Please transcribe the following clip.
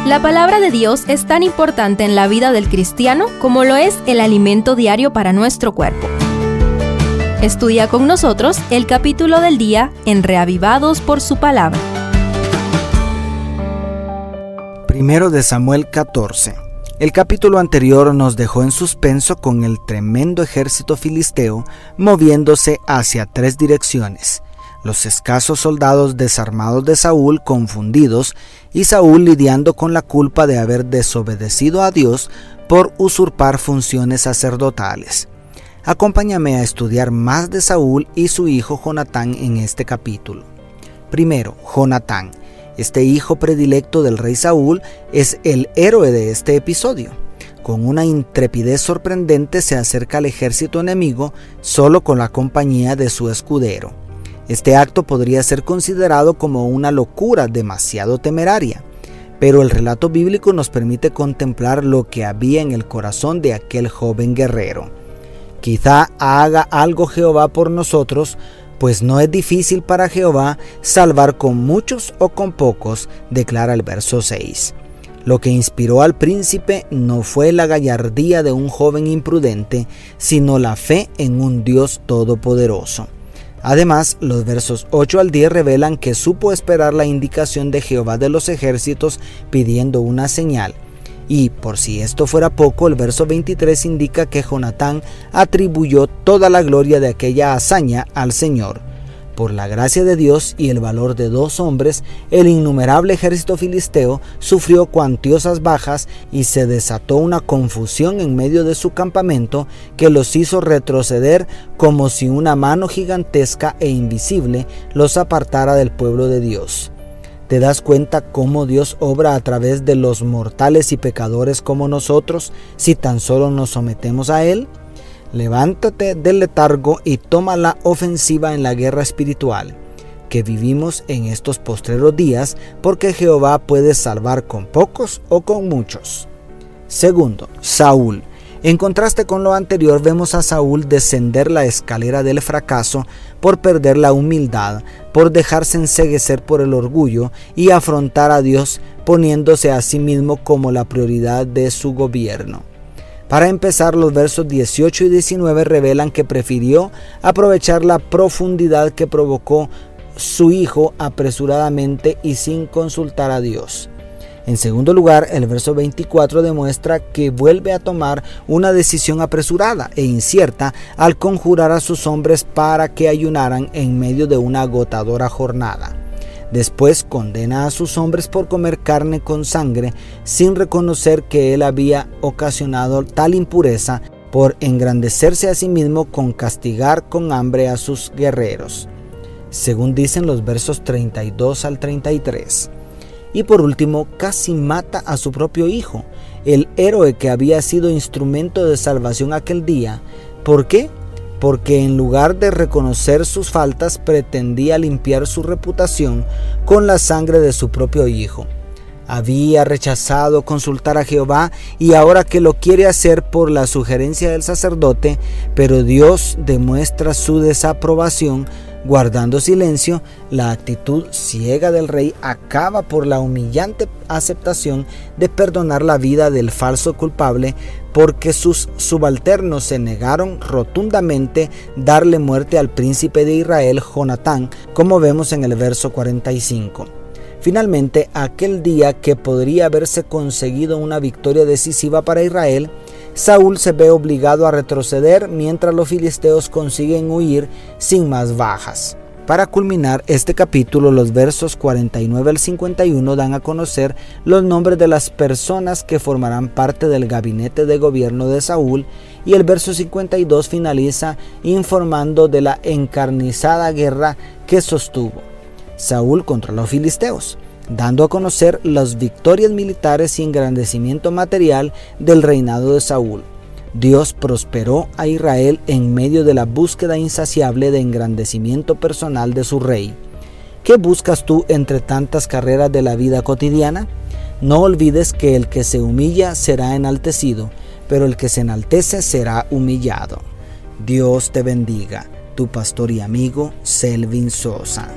La palabra de Dios es tan importante en la vida del cristiano como lo es el alimento diario para nuestro cuerpo. Estudia con nosotros el capítulo del día en Reavivados por su palabra. Primero de Samuel 14. El capítulo anterior nos dejó en suspenso con el tremendo ejército filisteo moviéndose hacia 3 direcciones. Los escasos soldados desarmados de Saúl confundidos y Saúl lidiando con la culpa de haber desobedecido a Dios por usurpar funciones sacerdotales. Acompáñame a estudiar más de Saúl y su hijo Jonatán en este capítulo. Primero, Jonatán. Este hijo predilecto del rey Saúl es el héroe de este episodio. Con una intrepidez sorprendente se acerca al ejército enemigo solo con la compañía de su escudero. Este acto podría ser considerado como una locura demasiado temeraria, pero el relato bíblico nos permite contemplar lo que había en el corazón de aquel joven guerrero. Quizá haga algo Jehová por nosotros, pues no es difícil para Jehová salvar con muchos o con pocos, declara el verso 6. Lo que inspiró al príncipe no fue la gallardía de un joven imprudente, sino la fe en un Dios todopoderoso. Además, los versos 8 al 10 revelan que supo esperar la indicación de Jehová de los ejércitos pidiendo una señal. Y, por si esto fuera poco, el verso 23 indica que Jonatán atribuyó toda la gloria de aquella hazaña al Señor. Por la gracia de Dios y el valor de 2 hombres, el innumerable ejército filisteo sufrió cuantiosas bajas y se desató una confusión en medio de su campamento que los hizo retroceder como si una mano gigantesca e invisible los apartara del pueblo de Dios. ¿Te das cuenta cómo Dios obra a través de los mortales y pecadores como nosotros si tan solo nos sometemos a Él? Levántate del letargo y toma la ofensiva en la guerra espiritual que vivimos en estos postreros días, porque Jehová puede salvar con pocos o con muchos. Segundo, Saúl. En contraste con lo anterior, vemos a Saúl descender la escalera del fracaso por perder la humildad, por dejarse enceguecer por el orgullo y afrontar a Dios poniéndose a sí mismo como la prioridad de su gobierno. Para empezar, los versos 18 y 19 revelan que prefirió aprovechar la profundidad que provocó su hijo apresuradamente y sin consultar a Dios. En segundo lugar, el verso 24 demuestra que vuelve a tomar una decisión apresurada e incierta al conjurar a sus hombres para que ayunaran en medio de una agotadora jornada. Después condena a sus hombres por comer carne con sangre, sin reconocer que él había ocasionado tal impureza por engrandecerse a sí mismo con castigar con hambre a sus guerreros, según dicen los versos 32 al 33. Y por último, casi mata a su propio hijo, el héroe que había sido instrumento de salvación aquel día. ¿Por qué? Porque en lugar de reconocer sus faltas, pretendía limpiar su reputación con la sangre de su propio hijo. Había rechazado consultar a Jehová y ahora que lo quiere hacer por la sugerencia del sacerdote, pero Dios demuestra su desaprobación guardando silencio. La actitud ciega del rey acaba por la humillante aceptación de perdonar la vida del falso culpable, porque sus subalternos se negaron rotundamente darle muerte al príncipe de Israel, Jonatán, como vemos en el verso 45. Finalmente, aquel día que podría haberse conseguido una victoria decisiva para Israel, Saúl se ve obligado a retroceder mientras los filisteos consiguen huir sin más bajas. Para culminar este capítulo, los versos 49 al 51 dan a conocer los nombres de las personas que formarán parte del gabinete de gobierno de Saúl, y el verso 52 finaliza informando de la encarnizada guerra que sostuvo Saúl contra los filisteos, dando a conocer las victorias militares y engrandecimiento material del reinado de Saúl. Dios prosperó a Israel en medio de la búsqueda insaciable de engrandecimiento personal de su rey. ¿Qué buscas tú entre tantas carreras de la vida cotidiana? No olvides que el que se humilla será enaltecido, pero el que se enaltece será humillado. Dios te bendiga. Tu pastor y amigo, Selvin Sosa.